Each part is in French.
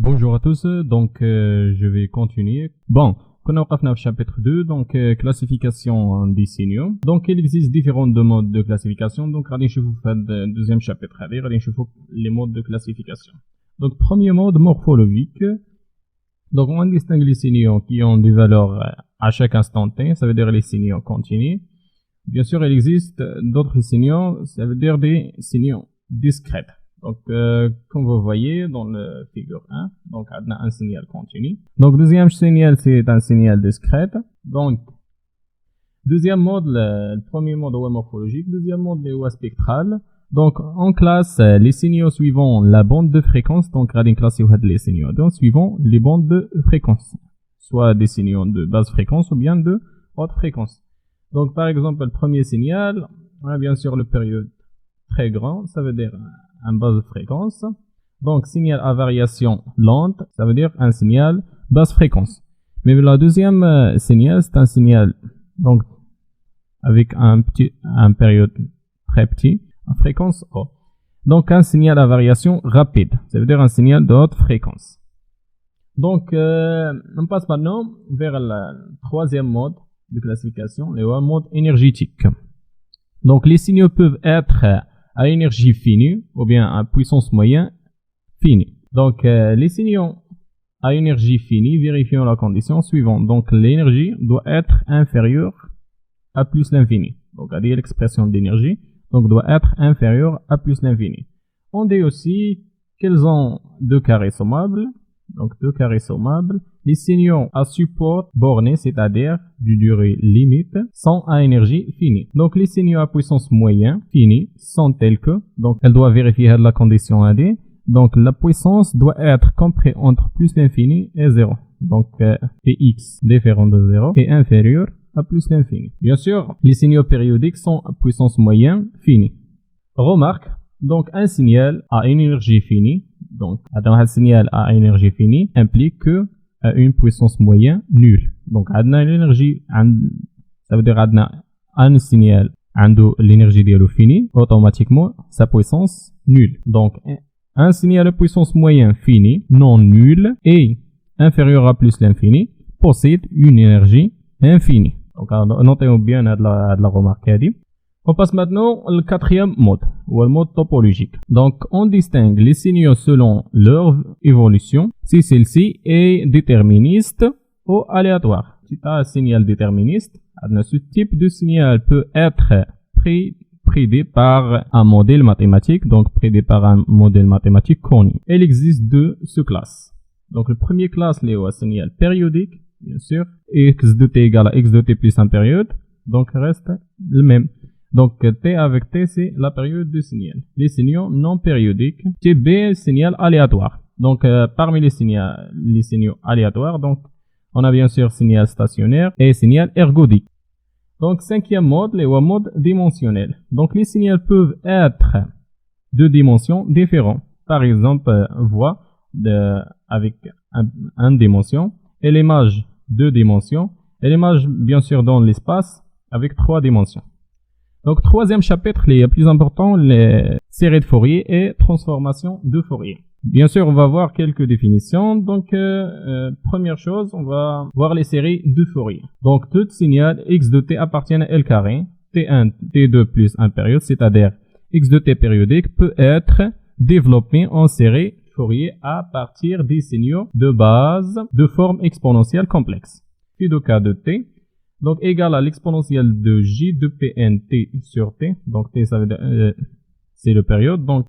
Bonjour à tous, je vais continuer. Bon, qu'on a au chapitre 2, classification des signaux. Donc il existe différents modes de classification, donc allez je vous fais le deuxième chapitre, allez je vous les modes de classification. Donc premier mode morphologique. Donc on distingue les signaux qui ont des valeurs à chaque instant T, ça veut dire les signaux continus. Bien sûr, il existe d'autres signaux, ça veut dire des signaux discrets. Donc, comme vous voyez dans la figure 1, donc on a un signal continu. Donc, deuxième signal, c'est un signal discret. Donc, deuxième mode, le premier mode est morphologique, deuxième mode est spectral. Donc, on classe les signaux suivant la bande de fréquence. Donc, on va classer les signaux suivant les bandes de fréquence, soit des signaux de basse fréquence ou bien de haute fréquence. Donc, par exemple, le premier signal, on a bien sûr le période très grand, ça veut dire un basse fréquence. Donc, signal à variation lente, ça veut dire un signal basse fréquence. Mais la deuxième signal, c'est un signal donc avec un période très petit, en fréquence haute. Donc, un signal à variation rapide, ça veut dire un signal de haute fréquence. Donc, on passe maintenant vers le troisième mode de classification, le mode énergétique. Donc, les signaux peuvent être à énergie finie ou bien à puissance moyenne finie. Donc, les signaux à énergie finie, vérifions la condition suivante. Donc, l'énergie doit être inférieure à plus l'infini. Donc, à dire l'expression d'énergie, donc doit être inférieure à plus l'infini. On dit aussi qu'elles ont deux carrés sommables. Donc, deux carrés sommables. Les signaux à support borné, c'est-à-dire du durée limite, sont à énergie finie. Donc, les signaux à puissance moyenne finie sont tels que, donc, elle doit vérifier la condition AD. Donc, la puissance doit être comprise entre plus l'infini et 0. Donc, Px différent de 0 est inférieur à plus l'infini. Bien sûr, les signaux périodiques sont à puissance moyenne finie. Remarque, donc, un signal à énergie finie, donc, un signal à énergie finie implique que une puissance moyenne nulle. Donc, l'énergie, ça veut dire un signal l'énergie de finie, automatiquement, sa puissance nulle. Donc, un signal à puissance moyenne finie, non nulle, et inférieur à plus l'infini, possède une énergie infinie. Donc, notez bien de la remarque. On passe maintenant au quatrième mode, ou le mode topologique. Donc, on distingue les signaux selon leur évolution, si celle-ci est déterministe ou aléatoire. Si tu as un signal déterministe, ce type de signal peut être prédit par un modèle mathématique, donc prédit par un modèle mathématique connu. Il existe deux sous-classes. Donc, le premier classe, c'est un signal périodique, bien sûr, x de t égale à x de t plus 1 période, donc reste le même. Donc, T avec T, c'est la période de signal. Les signaux non périodiques. TB, signal aléatoire. Donc, parmi les signaux aléatoires, donc, on a bien sûr signal stationnaire et signal ergodique. Donc, cinquième mode, le mode dimensionnel. Donc, les signaux peuvent être de dimensions différentes. Par exemple, voix avec une dimension et l'image deux dimensions et l'image, bien sûr, dans l'espace avec trois dimensions. Donc, troisième chapitre, le plus important, les séries de Fourier et transformation de Fourier. Bien sûr, on va voir quelques définitions. Donc, première chose, on va voir les séries de Fourier. Donc, tout signal x de t appartient à L carré, t1, t2 plus 1 période, c'est-à-dire x de t périodique peut être développé en série Fourier à partir des signaux de base de forme exponentielle complexe. Phi de k de t. Donc, égal à l'exponentielle de j de pn t sur t. Donc, t, ça veut dire, c'est le période. Donc,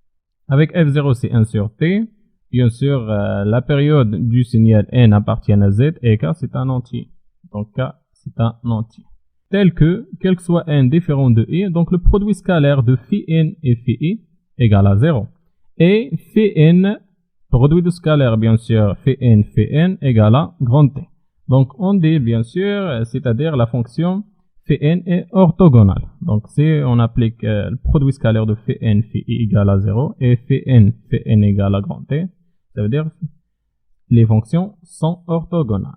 avec f0, c'est 1 sur t. Bien sûr, la période du signal n appartient à z et k, c'est un entier. Donc, k, c'est un entier. Tel que, quel que soit n différent de i, donc le produit scalaire de phi n et phi i égale à 0. Et phi n, produit de scalaire, bien sûr, phi n égale à grand T. Donc, on dit bien sûr, c'est-à-dire la fonction Pn est orthogonale. Donc, si on applique le produit scalaire de Pn, Phi égale à 0 et Pn égale à grand T, ça veut dire les fonctions sont orthogonales.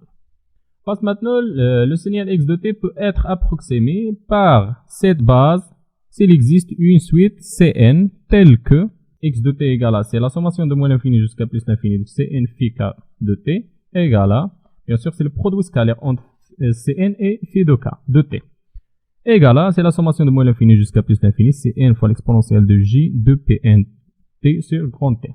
Passe maintenant, le signal x de t peut être approximé par cette base s'il existe une suite Cn telle que x de t égale à, c'est la sommation de moins l'infini jusqu'à plus l'infini de Cn phi k de t égale à, bien sûr, c'est le produit scalaire entre Cn et phi de k de t. Égale à, c'est la sommation de moins l'infini jusqu'à plus l'infini, Cn fois l'exponentielle de j de Pn t sur grand T.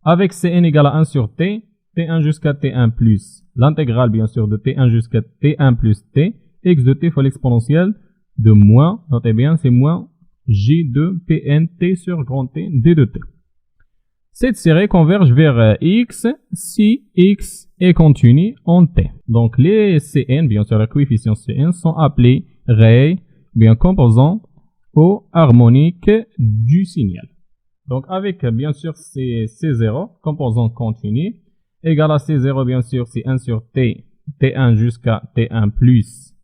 Avec Cn égale à 1 sur t, t1 jusqu'à t1 plus l'intégrale, bien sûr, de t1 jusqu'à t1 plus t, x de t fois l'exponentielle de moins, notez bien, c'est moins j de Pn t sur grand T d de t. Cette série converge vers x si x est continu en t. Donc les Cn, bien sûr, les coefficients Cn sont appelés ré, bien composants au harmonique du signal. Donc avec bien sûr C0, composant continu, égal à C0 bien sûr c'est 1 sur T, T1 jusqu'à T1 plus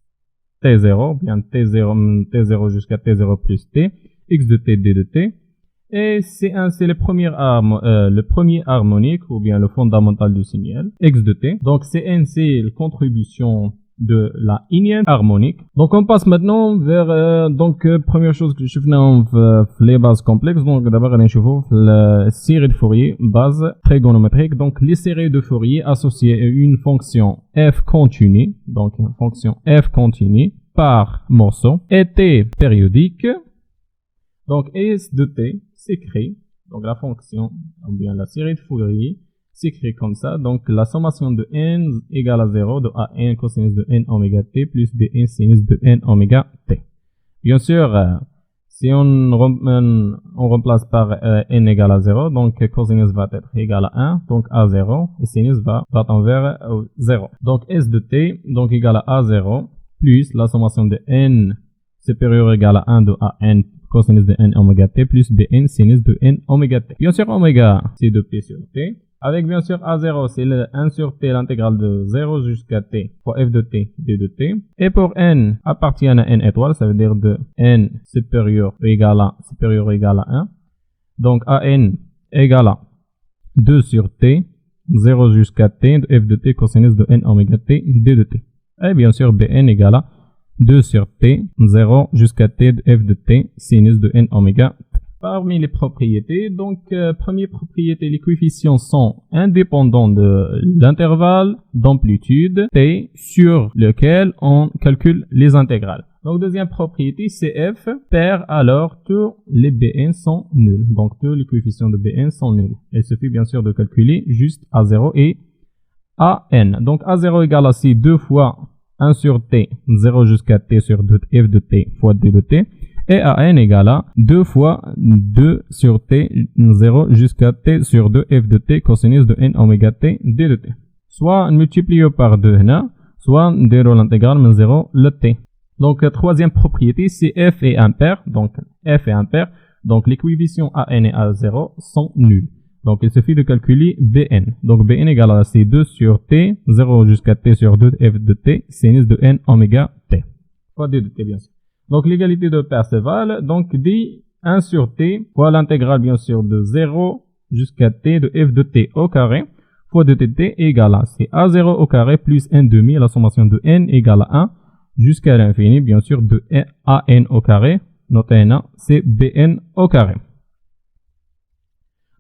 T0, bien T0 jusqu'à T0 plus T, x de T, d de T. Et C1 c'est le premier harmonique ou bien le fondamental du signal, x de T. Donc Cn c'est la contribution de la énième harmonique. Donc on passe maintenant vers première chose que je fais les bases complexes. Donc d'abord on va la série de Fourier base trigonométrique. Donc les séries de Fourier associées à une fonction f continue, donc une fonction f continue par morceau et t périodique. Donc s de t s'écrit, donc la fonction ou bien la série de Fourier s'écrit comme ça. Donc la sommation de n égale à 0 de a1 cosinus de n oméga t plus bn sinus de n oméga t. Bien sûr, si on remplace par n égale à 0, donc cosinus va être égal à 1, donc à 0, et sinus va tendre vers 0. Donc s de t donc égal à 0 plus la sommation de n supérieur ou égal à 1 de an cosinus de n oméga t plus bn sinus de n oméga t. Bien sûr, oméga c'est de p sur t. Avec bien sûr A0, c'est le 1 sur t, l'intégrale de 0 jusqu'à t fois f de t, d de t. Et pour n appartient à n étoile, ça veut dire de n supérieur ou égal à 1. Donc an égale à 2 sur t, 0 jusqu'à t, de f de t cosinus de n oméga t, d de t. Et bien sûr bn égale à 2 sur t, 0 jusqu'à t, de f de t, sinus de n oméga t. Parmi les propriétés, donc première propriété, les coefficients sont indépendants de l'intervalle d'amplitude t sur lequel on calcule les intégrales. Donc deuxième propriété, CF pair alors tous les Bn sont nuls. Donc tous les coefficients de Bn sont nuls. Il suffit bien sûr de calculer juste A0 et AN. Donc A0 égale à C 2 fois 1 sur t, 0 jusqu'à t sur 2 f de t fois d de t. Et AN égale à 2 fois 2 sur t, 0 jusqu'à t sur 2 f de t cosinus de n oméga t d de t. Soit multiplié par 2 là, soit 0 l'intégrale mais 0 le t. Donc troisième propriété, c'est f est impair. Donc f est impair. Donc les coefficients AN et A0 sont nuls. Donc il suffit de calculer Bn. Donc Bn égale à c 2 sur t, 0 jusqu'à t sur 2 f de t sinus de n oméga t. Fois d de t bien sûr. Donc l'égalité de Perceval, donc dit 1 sur t fois l'intégrale bien sûr de 0 jusqu'à t de f de t au carré fois de tt égale à c'est a0 au carré plus n demi, la sommation de n égale à 1 jusqu'à l'infini bien sûr de an au carré, notez n, c'est bn au carré.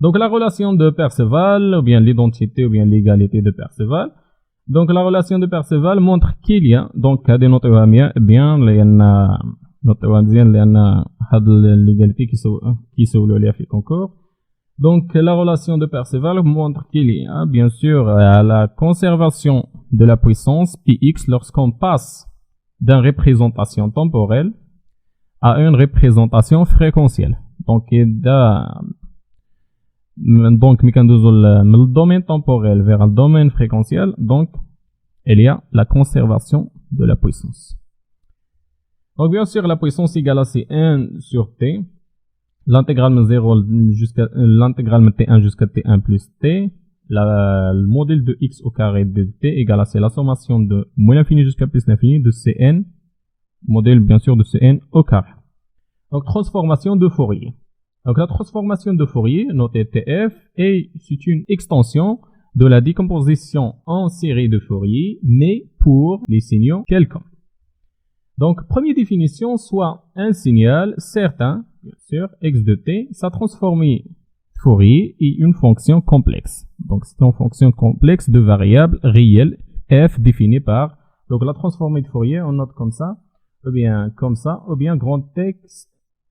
Donc la relation de Perceval, ou bien l'identité ou bien l'égalité de Perceval. Donc la relation de Perceval montre qu'il y a donc des notes bien l'égalité qui se fait concours. Donc la relation de Perceval montre qu'il y a bien sûr la conservation de la puissance px lorsqu'on passe d'une représentation temporelle à une représentation fréquentielle. Donc le domaine temporel vers le domaine fréquentiel, donc il y a la conservation de la puissance. Donc bien sûr la puissance égale à c'est 1 sur t, l'intégrale de 0 jusqu'à l'intégrale de t1 jusqu'à t1 plus t, le modèle de x au carré de t égale à c'est la sommation de moins l'infini jusqu'à plus l'infini de cn, modèle bien sûr de cn au carré. Donc transformation de Fourier. Donc la transformation de Fourier, notez TF, c'est une extension de la décomposition en série de Fourier, mais pour les signaux quelconques. Donc première définition, soit un signal certain, bien sûr, x de t, sa Fourier est une fonction complexe. Donc, c'est une fonction complexe de variables réelles f définie par, donc la transformée de Fourier, on note comme ça, ou bien comme ça, ou bien grand X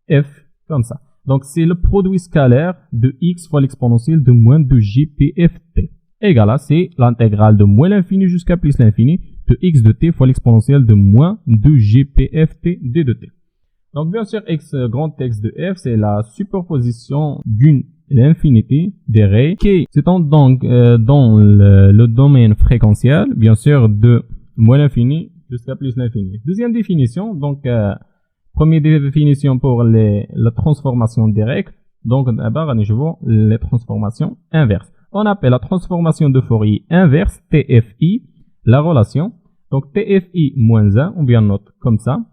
f comme ça. Donc, c'est le produit scalaire de x fois l'exponentielle de moins de GPFT. Égal à, c'est l'intégrale de moins l'infini jusqu'à plus l'infini de x de t fois l'exponentielle de moins de GPFT d de t. Donc, bien sûr, grand X de f, c'est la superposition d'une l'infinité des raies qui s'étend donc dans le domaine fréquentiel, bien sûr, de moins l'infini jusqu'à plus l'infini. Deuxième définition, donc, première définition pour la transformation directe. Donc, d'abord, nous jouons les transformations inverses. On appelle la transformation de Fourier inverse, TFI, la relation. Donc, TFI moins 1, ou bien note comme ça,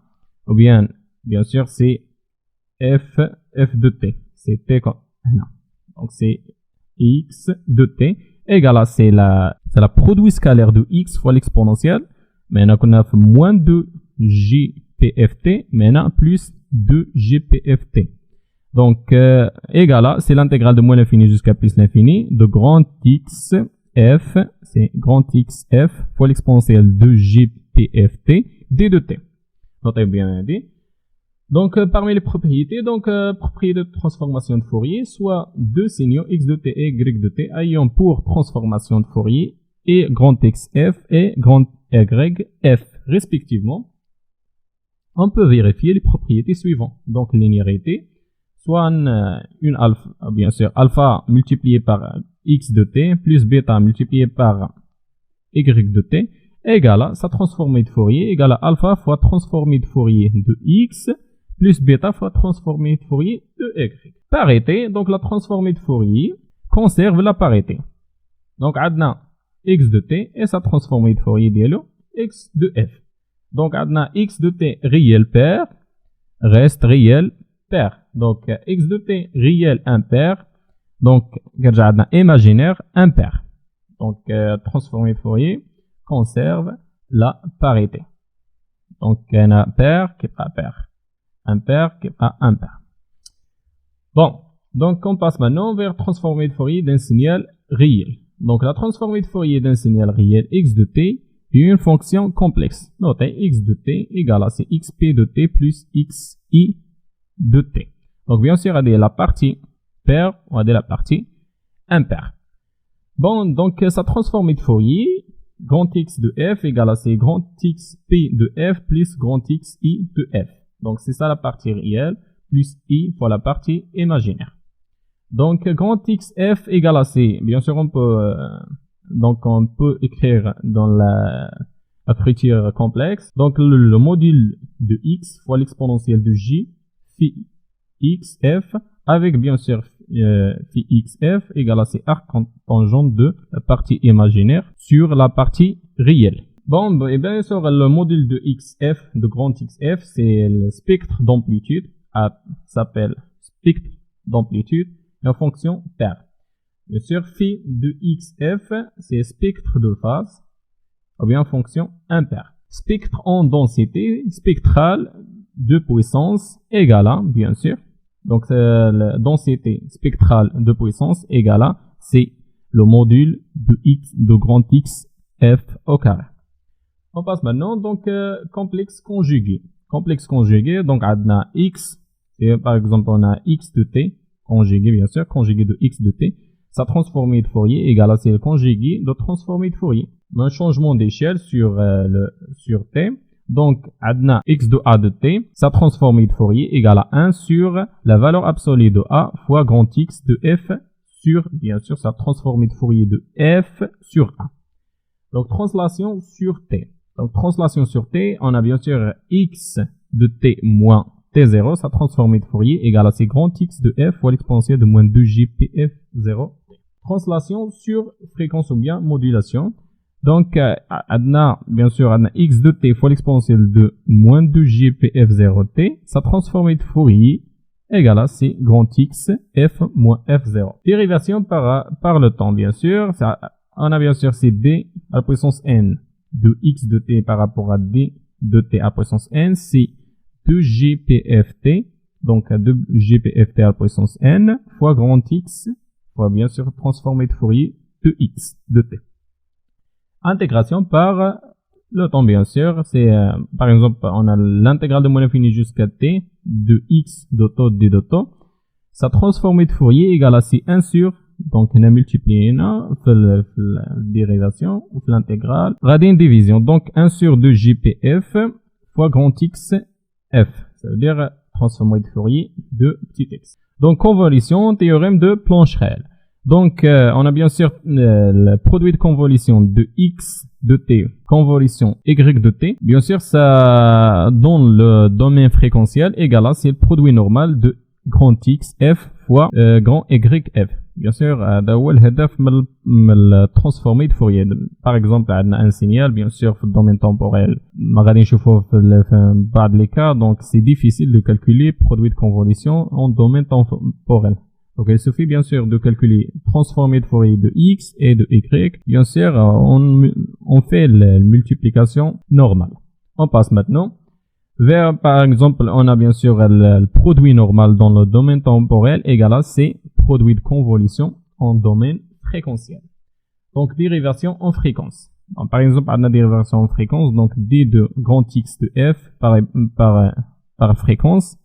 ou bien, bien sûr, c'est f de t. C'est t comme, non. Donc, c'est x de t égale à, c'est la produit scalaire de x fois l'exponentielle. Maintenant qu'on a fait moins de GPFT, maintenant plus de GPFT. Donc, égal à, c'est l'intégrale de moins l'infini jusqu'à plus l'infini de grand X f, c'est grand X f fois l'exponentielle de GPFT d de t. Notez bien dit. Donc, parmi les propriétés, propriété de transformation de Fourier, soit deux signaux x de t et y de t ayant pour transformation de Fourier et grand X f et grand Y f respectivement, on peut vérifier les propriétés suivantes. Donc, linéarité, soit une alpha, bien sûr, alpha multiplié par x de t plus bêta multiplié par y de t égale à sa transformée de Fourier égale à alpha fois transformée de Fourier de x plus bêta fois transformée de Fourier de y. Parité, donc la transformée de Fourier conserve la parité. Donc, adna x de t et sa transformée de Fourier dialo x de f. Donc, adna x de t réel pair reste réel pair. Donc, x de t réel impair. Donc, adna imaginaire impair. Donc, transformée de Fourier conserve la parité. Donc, un impair qui est pas pair. Impair qui est pas impair. Bon, donc on passe maintenant vers transformée de Fourier d'un signal réel. Donc, la transformée de Fourier d'un signal réel x de t est une fonction complexe. Notez x de t égale à c'est xp de t plus xi de t. Donc, bien sûr, on a la partie paire, on a la partie impair. Bon, donc, sa transformée de Fourier, grand X de f égale à c'est grand xp de f plus grand xi de f. Donc, c'est ça la partie réelle, plus i pour la partie imaginaire. Donc, grand xf égale à c. Bien sûr, on peut écrire dans la écriture complexe. Donc, le module de x fois l'exponentielle de j, phi xf, avec bien sûr phi xf égale à c arc tangente de la partie imaginaire sur la partie réelle. Bon, et bien sûr, le module de xf, de grand xf, c'est le spectre d'amplitude, s'appelle spectre d'amplitude, en fonction paire. Bien sûr, phi de xf, c'est spectre de phase, ou bien fonction impaire. Spectre en densité spectrale de puissance égale à, bien sûr, donc la densité spectrale de puissance égale à, c'est le module de x, de grand xf au carré. On passe maintenant, donc, complexe conjugué. Complexe conjugué, donc, on a x, et par exemple, on a x de t, conjugué, bien sûr, conjugué de x de t. Sa transformée de Fourier égale à c'est le conjugué de transformée de Fourier. Un changement d'échelle sur t. Donc, on a x de a de t, sa transformée de Fourier égale à 1 sur la valeur absolue de a fois grand x de f sur, bien sûr, sa transformée de Fourier de f sur a. Donc, translation sur t. Donc, translation sur t, on a bien sûr x de t moins t0, sa transformée de Fourier égale à c'est grand x de f fois l'exponentielle de moins 2gpf0. Translation sur fréquence ou bien modulation. Donc, bien sûr, on a x de t fois l'exponentielle de moins 2gpf0t, sa transformée de Fourier égale à c'est grand x f moins f0. Dérivation par le temps, bien sûr. On a bien sûr c'est d à la puissance n de x de t par rapport à d de t à la puissance n, c'est 2gpft, donc 2gpft à la puissance n fois grand x fois bien sûr transformé de Fourier de x de t. Intégration par le temps bien sûr, c'est par exemple on a l'intégrale de moins l'infini jusqu'à t de x de taux d de taux. Sa transformée de Fourier égale à c 1 sur, donc on a multiplié la dérivation ou l'intégrale, radien division, donc 1 sur 2 jpf fois grand x f, ça veut dire transformée de Fourier de petit x. Donc convolution, théorème de Plancherel. Donc on a bien sûr le produit de convolution de x de t, convolution y de t. Bien sûr ça donne le domaine fréquentiel égal à, c'est le produit normal de grand x f fois grand y f. Bien sûr هذا هو الهدف من الترانسفورمي de Fourier. Par exemple عندنا un signal bien sûr في الدومين temporel ما غادي نشوفوه في بعض les cas, donc c'est difficile de calculer produit de convolution en domaine temporel. Donc il suffit bien sûr de calculer transformée de Fourier de x et de y. Bien sûr on fait la multiplication normale. On passe maintenant vers, par exemple, on a bien sûr le produit normal dans le domaine temporel égal à c, produit de convolution en domaine fréquentiel. Donc, dérivation en fréquence. Donc, par exemple, on a dérivation en fréquence, donc d de grand x de f par fréquence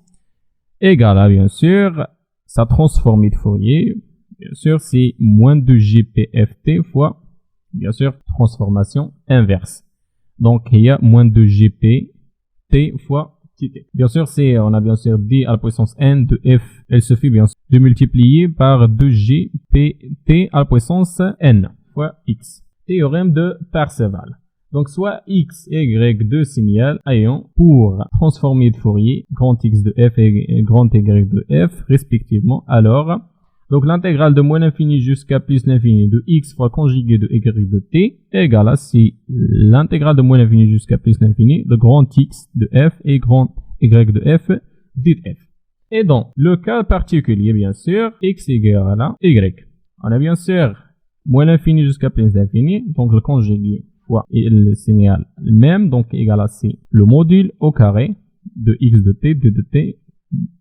égale à, bien sûr, sa transformée de Fourier. Bien sûr, c'est moins de gpft fois, bien sûr, transformation inverse. Donc, il y a moins de gp t fois t. Bien sûr, on a bien sûr d à la puissance n de f. Elle suffit bien sûr de multiplier par 2g pt à la puissance n fois x. Théorème de Parseval. Donc, soit x, y, deux signaux ayant pour transformer de Fourier grand x de f et grand y de f respectivement. Alors, donc l'intégrale de moins l'infini jusqu'à plus l'infini de x fois conjugué de y de t égale à, c'est l'intégrale de moins l'infini jusqu'à plus l'infini de grand x de f et grand y de f dit f. Et dans le cas particulier, bien sûr, x égale à y. On a bien sûr moins l'infini jusqu'à plus l'infini, donc le conjugué fois et le signal même, donc égal à, c'est le module au carré de x de t, de t,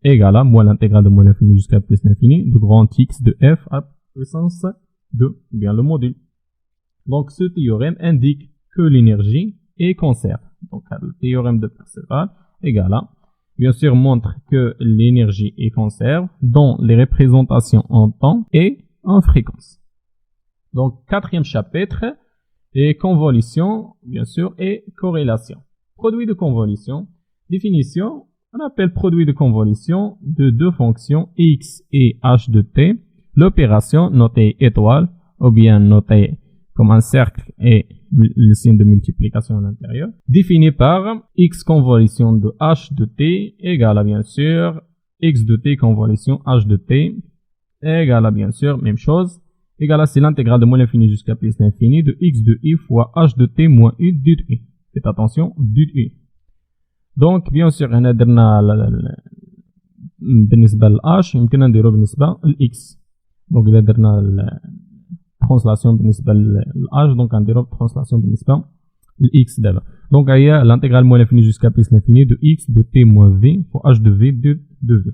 égale à moins l'intégrale de moins l'infini jusqu'à plus l'infini de grand x de f à puissance 2, bien le module. Donc ce théorème indique que l'énergie est conserve. Donc le théorème de Parseval égale à, bien sûr, montre que l'énergie est conserve dans les représentations en temps et en fréquence. Donc quatrième chapitre est convolution, bien sûr, et corrélation. Produit de convolution, définition. On appelle produit de convolution de deux fonctions x et h de t. L'opération notée étoile ou bien notée comme un cercle et le signe de multiplication à l'intérieur, définie par x convolution de h de t égale à, bien sûr, x de t convolution h de t égale à, bien sûr, même chose, égale à, c'est l'intégrale de moins l'infini jusqu'à plus l'infini de x de i fois h de t moins u du i. Faites attention, du i. Donc bien sûr هنا درنا بالنسبه ل h يمكن نديرو بالنسبه ل x. دونك الا درنا الترانسلاسيون بالنسبه ل h دونك نديرو الترانسلاسيون بالنسبه ل x دابا. دونك هي l'intégrale moins l'infini jusqu'à plus l'infini de x de t moins v fois h de v de v.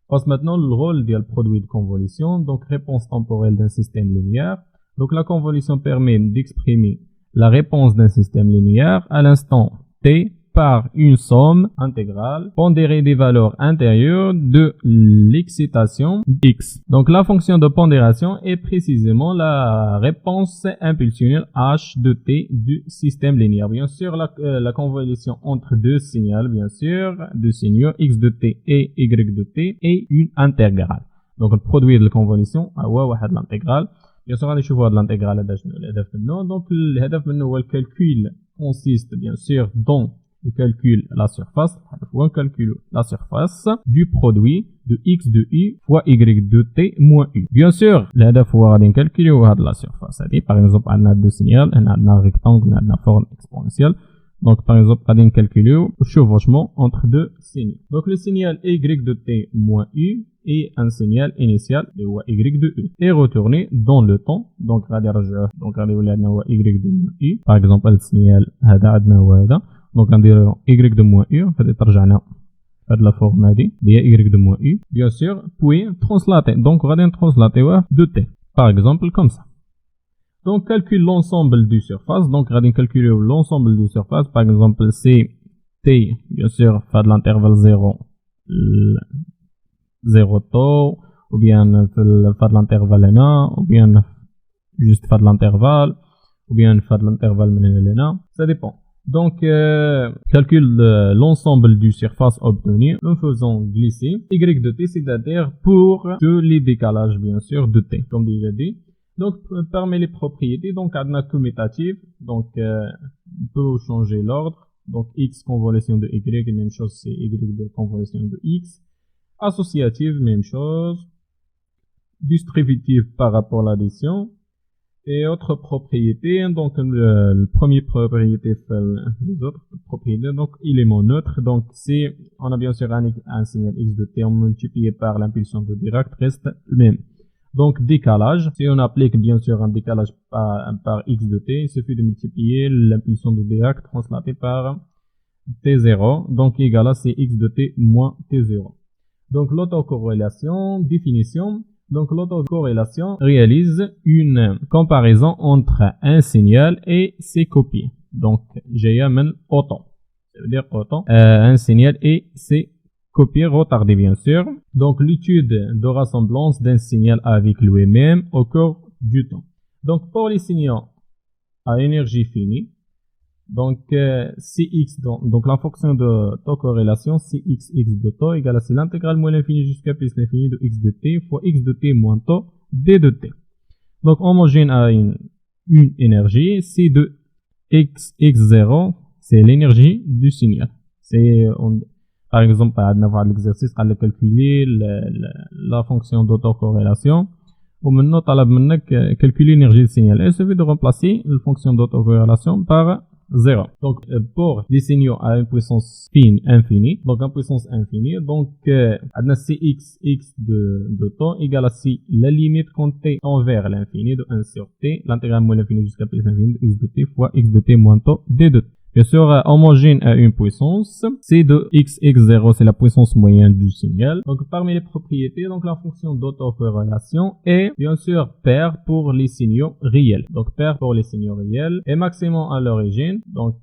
Passe maintenant le rôle du produit de convolution, donc réponse temporelle d'un système linéaire. Donc la convolution permet d'exprimer la réponse d'un système linéaire à l'instant t par une somme intégrale pondérée des valeurs intérieures de l'excitation x. Donc la fonction de pondération est précisément la réponse impulsionnelle h de t du système linéaire. Bien sûr, la convolution entre deux signaux, bien sûr, deux signaux x de t et y de t est une intégrale. Donc le produit de la convolution هو واحد l'intégrale. Bien sûr, on va voir de l'intégrale. Donc le calcul consiste bien sûr dans le calcul la surface, ou un calcul la surface du produit de x de i fois y de t moins u. Bien sûr, l'hadaf هو غادي نكالكوليو هاد la surface هادي. Par exemple, عندنا deux signaux, عندنا rectangle, عندنا forme exponentielle. Donc par exemple, غادي نكالكوليو le chevauchement entre deux signaux. Donc le signal y de t moins u et un signal initial هو y de u et retourner dans le temps. Donc غادي نرجعوه. Donc غادي يولي عندنا هو y de moins u. Par exemple, السينيال هذا عندنا هو هذا. Donc on dirait y de moins u, غادي ترجعنا de la forme هذه اللي هي y de moins u bien sûr puis translater donc غادي نترانسلاتيوه de t par exemple comme ça. Donc calcule l'ensemble du surface, donc غادي calculer l'ensemble du surface, par exemple c'est t bien sûr fait de l'intervalle 0 taux ou bien fait de l'intervalle 1 ou bien juste fait de l'intervalle ou bien fait de l'intervalle من هنا لهنا, ça dépend. Donc calcule l'ensemble du surface obtenu en faisant glisser y de t, c'est-à-dire pour tous les décalages bien sûr de t comme déjà dit. Donc parmi les propriétés, donc on a commutative, donc on peut changer l'ordre, donc x convolution de y, même chose c'est y de convolution de x. Associative, même chose. Distributive par rapport à l'addition. Et autres propriétés, donc le premier propriété fait les autres propriétés, donc élément neutre, donc si on a bien sûr un signal x de t multiplié par l'impulsion de Dirac reste le même. Donc décalage, si on applique bien sûr un décalage par x de t, il suffit de multiplier l'impulsion de Dirac translatée par t0, donc égal à c'est x de t moins t0. Donc l'autocorrélation, définition. Donc l'autocorrélation réalise une comparaison entre un signal et ses copies. Donc j'ai amené autant. Ça veut dire autant un signal et ses copies retardées bien sûr. Donc l'étude de ressemblance d'un signal avec lui-même au cours du temps. Donc pour les signaux à énergie finie, donc Cx, donc la fonction de corrélation Cx x de taux égale à c'est l'intégrale moins l'infini jusqu'à plus l'infini de x de t fois x de t moins taux d de t. Donc homogène à une énergie, C de x0, c'est l'énergie du signal. C'est par exemple à l'exercice à calculer la fonction d'autocorrélation. Ou maintenant calculer l'énergie du signal. Il suffit de remplacer la fonction d'autocorrélation par 0. Donc pour les signaux à une puissance infinie, donc en puissance infinie, donc Cx x de temps égale à si la limite comptée envers l'infini de 1 sur t, l'intégrale moins l'infini jusqu'à plus l'infini de x de t fois x de t moins taux d de t. Bien sûr, homogène à une puissance, c de x0, c'est la puissance moyenne du signal. Donc parmi les propriétés, donc la fonction d'autocorrélation est bien sûr paire pour les signaux réels. Donc paire pour les signaux réels et maximum à l'origine. Donc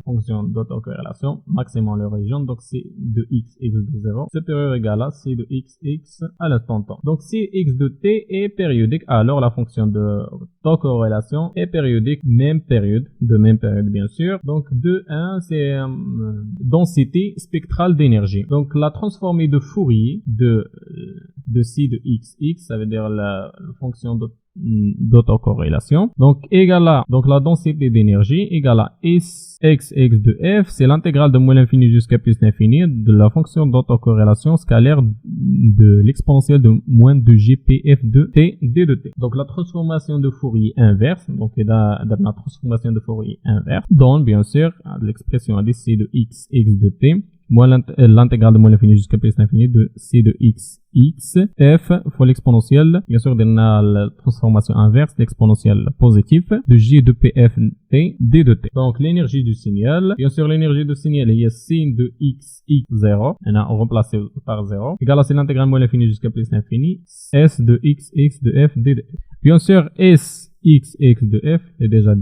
fonction d'autocorrélation, maximum à l'origine, donc c de x de 0 supérieur ou égal à c de x à l'instant temps. Donc si x de t est périodique, alors la fonction d'autocorrélation est périodique, même période bien sûr. Donc 2,1 c'est densité spectrale d'énergie. Donc la transformée de Fourier de C de xx, ça veut dire la fonction d'autocorrélation. Donc égale à donc la densité d'énergie égale à Sx de f, c'est l'intégrale de moins l'infini jusqu'à plus l'infini de la fonction d'autocorrélation scalaire de l'exponentielle de moins de gpf de t d de t. Donc la transformation de Fourier inverse, donc la transformation de Fourier inverse donne bien sûr l'expression à c de xx de t moins l'intégrale de moins l'infini jusqu'à plus l'infini de c de xx f fois l'exponentielle, bien sûr la transformation inverse, l'exponentielle positive de j de pf t d de t. Donc l'énergie du signal, bien sûr l'énergie du signal il y a c de xx0, on remplace par 0, égale à c'est l'intégrale moins l'infini jusqu'à plus l'infini s de xx de f d de t. Bien sûr sxx de f est déjà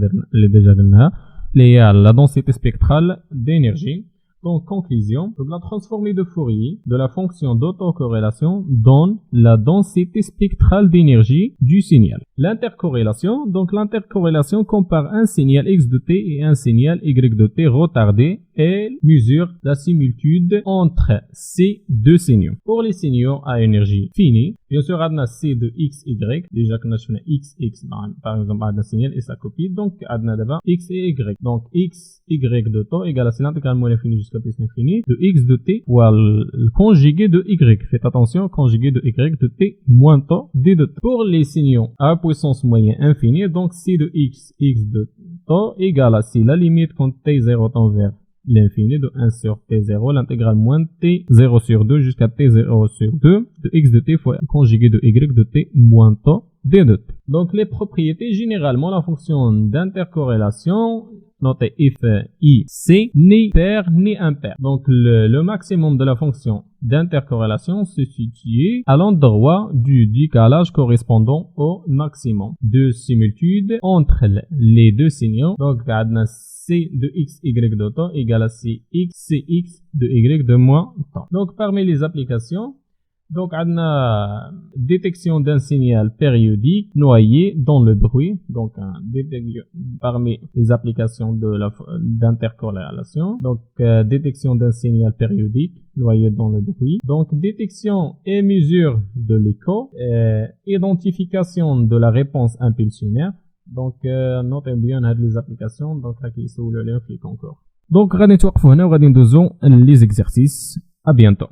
lié à la densité spectrale d'énergie. Donc, conclusion, donc la transformée de Fourier de la fonction d'autocorrélation donne la densité spectrale d'énergie du signal. L'intercorrélation, donc l'intercorrélation compare un signal x de t et un signal y de t retardé et mesure la similitude entre ces deux signaux. Pour les signaux à énergie finie, bien sûr, on a c de xy, déjà qu'on a choisi xx, par exemple, on a un signal et sa copie, donc on a d'abord x et y. Donc, x, y de temps égale à c'est l'intégrale moins l'infini jusqu'à plus l'infini de x de t fois le conjugué de y. Faites attention, conjugué de y de t moins temps d de t. Pour les signaux à puissance moyenne infinie, donc c de x de temps égale à c'est la limite quand t0 tend vers l'infini de 1 sur t0, l'intégrale moins t0 sur 2 jusqu'à t0 sur 2 de x de t fois conjugué de y de t moins temps d de t. Donc les propriétés, généralement la fonction d'intercorrélation, noté if I C ni pair ni impair. Donc le maximum de la fonction d'intercorrélation se situe à l'endroit du décalage correspondant au maximum de similitude entre les deux signaux. Donc C de x, y de temps égale à cx de y de moins temps. Donc, parmi les applications, donc, on a détection d'un signal périodique noyé dans le bruit. Donc, parmi les applications d'intercorrélation. Donc, détection d'un signal périodique noyé dans le bruit. Donc, détection et mesure de l'écho. Identification de la réponse impulsionnaire. Donc, notez bien les applications. Donc, là, qui sont le lien clique encore. Donc, غادي نتوقفوا هنا وغادي ندوزو les exercices. À bientôt.